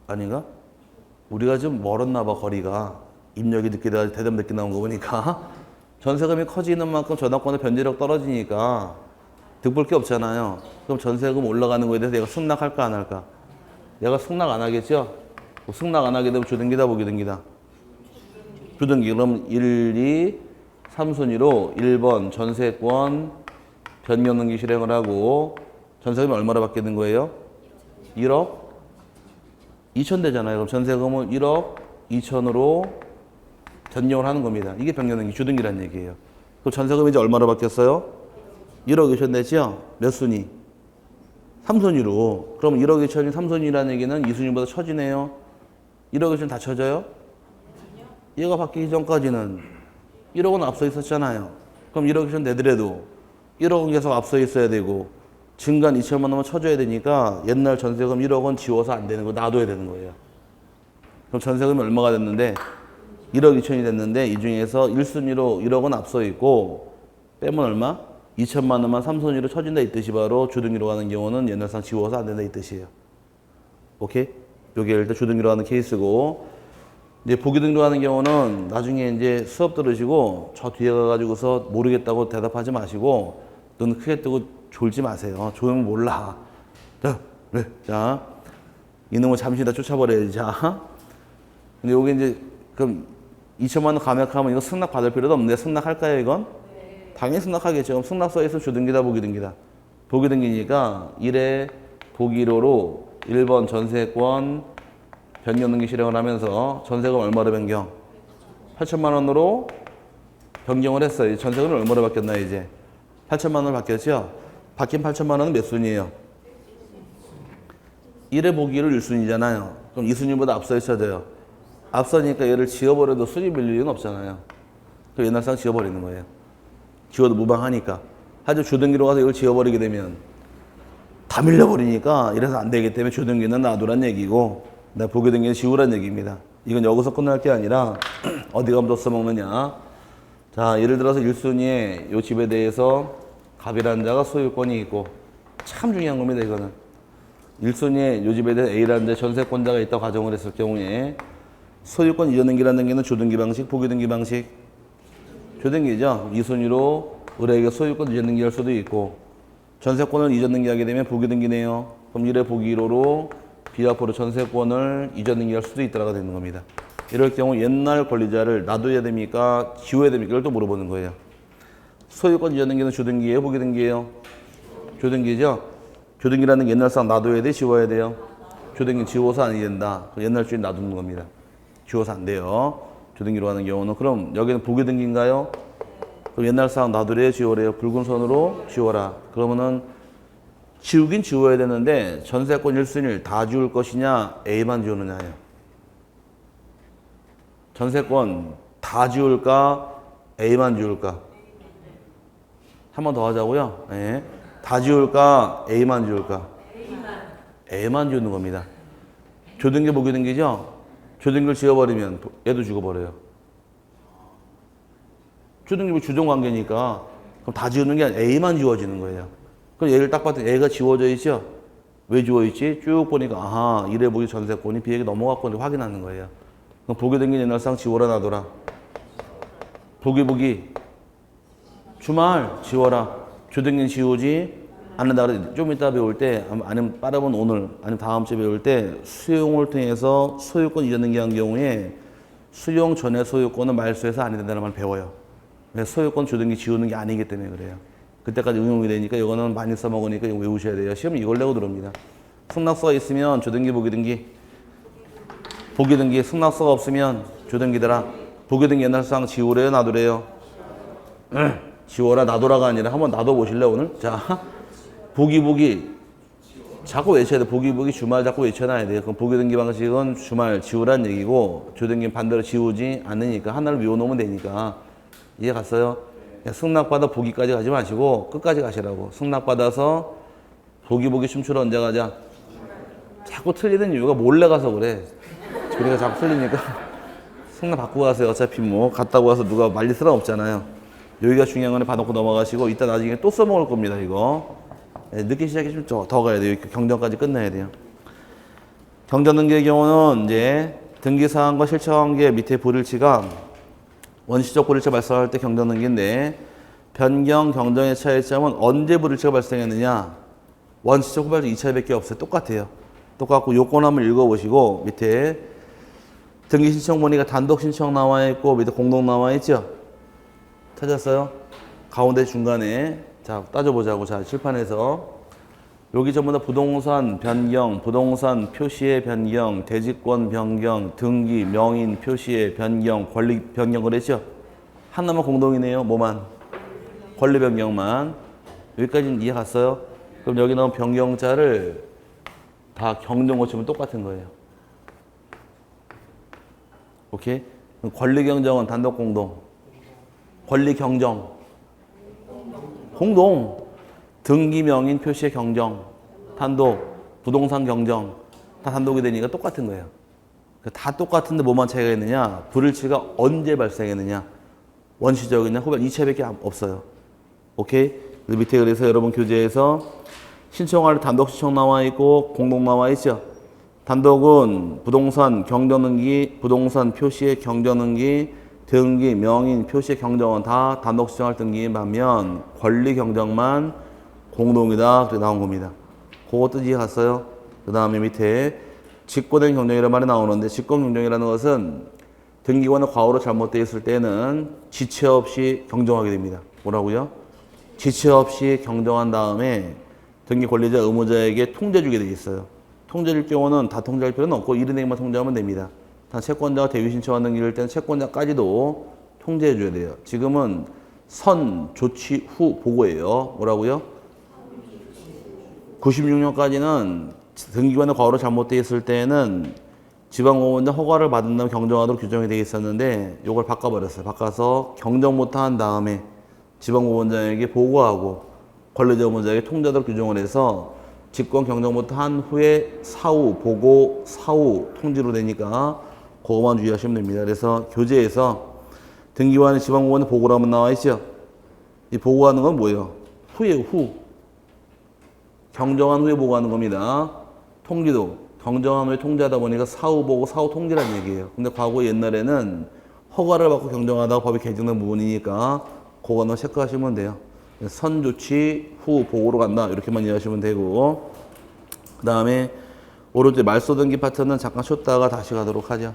아닌가? 우리가 좀 멀었나 봐, 거리가. 입력이 늦게 돼가지고 대답 늦게 나온 거 보니까. 전세금이 커지는 만큼 저당권의 변제력 떨어지니까 득볼 게 없잖아요. 그럼 전세금 올라가는 거에 대해서 내가 승낙할까 안 할까? 내가 승낙 안 하겠죠? 승낙 안 하게 되면 주등기다 보기등기다. 주등기. 그럼 1, 2, 3순위로 1번 전세권 변경 등기 실행을 하고 전세금이 얼마로 바뀌는 거예요? 1억 2천 되잖아요. 그럼 전세금은 1억 2천으로 변경을 하는 겁니다. 이게 변경 등기 주등기란 얘기예요. 그럼 전세금이 이제 얼마로 바뀌었어요? 1억 2천 됐죠? 몇 순위? 3순위로. 그럼 1억 2천이 3순위라는 얘기는 2순위보다 처지네요. 1억 2천 다 쳐져요? 얘가 바뀌기 전까지는 1억은 앞서 있었잖아요. 그럼 1억 2천 내더라도 1억은 계속 앞서 있어야 되고 증간 2천만 원만 쳐줘야 되니까 옛날 전세금 1억은 지워서 안 되는 거 놔둬야 되는 거예요. 그럼 전세금이 얼마가 됐는데 1억 2천이 됐는데 이 중에서 1순위로 1억은 앞서 있고 빼면 얼마? 2천만 원만 3순위로 쳐진다 이 뜻이 바로 주등기로 가는 경우는 옛날상 지워서 안 된다 이 뜻이에요. 오케이? 요게 일단 주등기로 가는 케이스고 이제 보기등기로 가는 경우는 나중에 이제 수업 들으시고 저 뒤에 가가지고서 모르겠다고 대답하지 마시고 눈 크게 뜨고 졸지 마세요. 졸으면 몰라. 자, 그래. 자, 이놈을 잠시 다 쫓아버려야지. 자. 근데 요게 이제 그럼 2천만 원 감액하면 이거 승낙 받을 필요도 없는데 승낙할까요 이건? 네. 당연히 승낙하겠죠. 그럼 승낙서에 있으면 주등기다 보기등기다. 보기등기니까 1회 보기로로 1번 전세권 변경 등기 실행을 하면서 전세금 얼마로 변경? 8천만 원으로 변경을 했어요. 전세금이 얼마로 바뀌었나 이제? 8천만 원으로 바뀌었죠? 바뀐 8천만 원은 몇 순이에요? 1회 보기로 1순위잖아요. 그럼 2순위보다 앞서 있어져요. 앞서니까 얘를 지워버려도 순위 밀릴 일은 없잖아요. 그럼 옛날상 지워버리는 거예요. 지워도 무방하니까. 하지만 주등기로 가서 이걸 지워버리게 되면 다 밀려버리니까 이래서 안 되기 때문에 주등기는 놔두란 얘기고 보기등기는 지우란 얘기입니다. 이건 여기서 끝날 게 아니라 어디 가면 더 써먹느냐. 자, 예를 들어서 1순위에 이 집에 대해서 갑이라는 자가 소유권이 있고 참 중요한 겁니다. 이거는 1순위에 이 집에 대해 A라는 자 전세권자가 있다고 가정을 했을 경우에 소유권 이전 등기라는 등기는 주등기 방식, 보기등기 방식. 주등기죠. 2순위로 의뢰에게 소유권 이전 등기할 수도 있고 전세권을 이전 등기하게 되면 보기등기네요. 그럼 1회 보기로로 비합부로 전세권을 이전 등기할 수도 있다라고 되는 겁니다. 이럴 경우 옛날 권리자를 놔둬야 됩니까? 지워야 됩니까? 이걸 또 물어보는 거예요. 소유권 이전 등기는 주등기예요? 보기등기예요? 주등기죠. 주등기라는 게 옛날상 놔둬야 돼? 지워야 돼요? 주등기 지워서 안 된다. 옛날 주인 놔두는 겁니다. 지워서 안 돼요. 주등기로 하는 경우는. 그럼 여기는 보기등기인가요? 그럼 옛날상 놔두래요? 지워래요? 붉은 선으로 지워라. 그러면은 지우긴 지워야 되는데 전세권 1순위를 다 지울 것이냐 A만 지우느냐예요. 전세권 다 지울까 A만 지울까? 한 번 더 하자고요. 네. 다 지울까 A만 지울까? A만 지우는 겁니다. 조등기 보기등기죠? 조등기를 지워버리면 얘도 죽어버려요. 조등기 주종관계니까 그럼 다 지우는 게 아니라 A만 지워지는 거예요. 그럼 얘를 딱 봤더니 A가 지워져 있죠? 왜 지워 있지? 쭉 보니까 아하 이래 보기 전세권이 B에게 넘어갔고 확인하는 거예요. 그럼 보기등기 옛날상 지워라 놔둬라. 보기 주말 지워라. 조등기는 지우지 않는다. 그래 좀 이따 배울 때 아니면 빠르면 오늘 아니면 다음 주에 배울 때 수용을 통해서 소유권 이전 등기한 경우에 수용 전에 소유권은 말소해서 안 된다는 말 배워요. 소유권 조등기 지우는 게 아니기 때문에 그래요. 그때까지 응용이 되니까 이거는 많이 써먹으니까 이거 외우셔야 돼요. 시험 이걸 내고 들어옵니다. 승낙서가 있으면 조등기 보기등기 승낙서가 없으면 조등기더라. 보기등기 옛날상 지우래요 놔두래요? 지워라 놔둬라가 아니라 한번 놔둬보실래요 오늘? 자 보기 자꾸 외쳐야 돼. 보기 주말 자꾸 외쳐놔야 돼요. 그럼 보기등기 방식은 주말 지우란 얘기고 조등기 반대로 지우지 않으니까 하나를 외워놓으면 되니까 이해 갔어요? 승낙받아 보기까지 가지 마시고 끝까지 가시라고. 승낙받아서 보기 춤추러 언제 가자? 자꾸 틀리는 이유가 몰래 가서 그래. 그러니까 자꾸 틀리니까 승낙 받고 가세요. 어차피 뭐 갔다고 와서 누가 말릴 사람 없잖아요. 여기가 중요한 거는 봐놓고 넘어가시고 이따 나중에 또 써먹을 겁니다. 이거. 늦게 시작해 좀 더 가야 돼요. 경전까지 끝내야 돼요. 경전 등기의 경우는 이제 등기사항과 실체관계 밑에 불일치가 원시적 불일치가 발생할 때 경전 등기인데 변경 경정의 차이점은 언제 불일치가 발생했느냐? 원시적 후발적 2차례밖에 없어요. 똑같아요. 똑같고 요건 한번 읽어보시고 밑에 등기 신청 문의가 단독 신청 나와 있고 밑에 공동 나와 있죠? 찾았어요? 가운데 중간에 자 따져보자고. 자 칠판에서 여기 전부 다 부동산 변경, 부동산 표시의 변경, 대지권 변경, 등기, 명인 표시의 변경, 권리 변경 그랬죠? 하나만 공동이네요. 뭐만? 권리 변경만. 여기까지는 이해 갔어요? 그럼 여기 나온 변경자를 다 경정 고치면 똑같은 거예요. 오케이? 권리 경정은 단독 공동. 권리 경정. 공동. 등기 명인 표시의 경정. 단독. 부동산 경정. 다 단독이 되니까 똑같은 거예요. 다 똑같은데 뭐만 차이가 있느냐? 불일치가 언제 발생했느냐? 원시적이냐? 후발 2차밖에 없어요. 오케이? 밑에 그래서 여러분 교재에서 신청할 단독 신청 나와 있고 공동 나와 있죠. 단독은 부동산 경정등기, 부동산 표시의 경정등기, 등기, 명인, 표시의 경정은 다 단독 신청할 등기인 반면 권리 경정만 공동이다. 그렇게 나온 겁니다. 그것도 이해 갔어요? 그 다음에 밑에 직권행 경정이라는 말이 나오는데 직권 경정이라는 것은 등기관의 과오로 잘못되어 있을 때는 지체 없이 경정하게 됩니다. 뭐라고요? 지체 없이 경정한 다음에 등기 권리자 의무자에게 통제 주게 돼 있어요. 통제 줄 경우는 다 통제할 필요는 없고 이른액만 통제하면 됩니다. 단 채권자가 대위 신청한 등기를 때는 채권자까지도 통제해 줘야 돼요. 지금은 선 조치 후 보고예요. 뭐라고요? 96년까지는 등기관의 과오로 잘못되어 있을 때는 지방공무원장 허가를 받은 다음 경정하도록 규정이 되어 있었는데 이걸 바꿔버렸어요. 바꿔서 경정 못한 다음에 지방공무원장에게 보고하고 권리자 의무자에게 통제하도록 규정을 해서 직권 경정 못한 후에 사후 보고 사후 통지로 되니까 그거만 주의하시면 됩니다. 그래서 교재에서 등기관의 지방공무원에 보고를 하면 나와 있죠. 이 보고하는 건 뭐예요? 후에 후. 경정한 후에 보고하는 겁니다. 통지도 경정한 후에 통지하다 보니까 사후 보고 사후 통지라는 얘기예요. 근데 과거 옛날에는 허가를 받고 경정하다가 법이 개정된 부분이니까 그거는 체크하시면 돼요. 선 조치 후 보고로 간다. 이렇게만 이해하시면 되고 그 다음에 오른쪽 말소 등기 파트는 잠깐 쉬었다가 다시 가도록 하죠.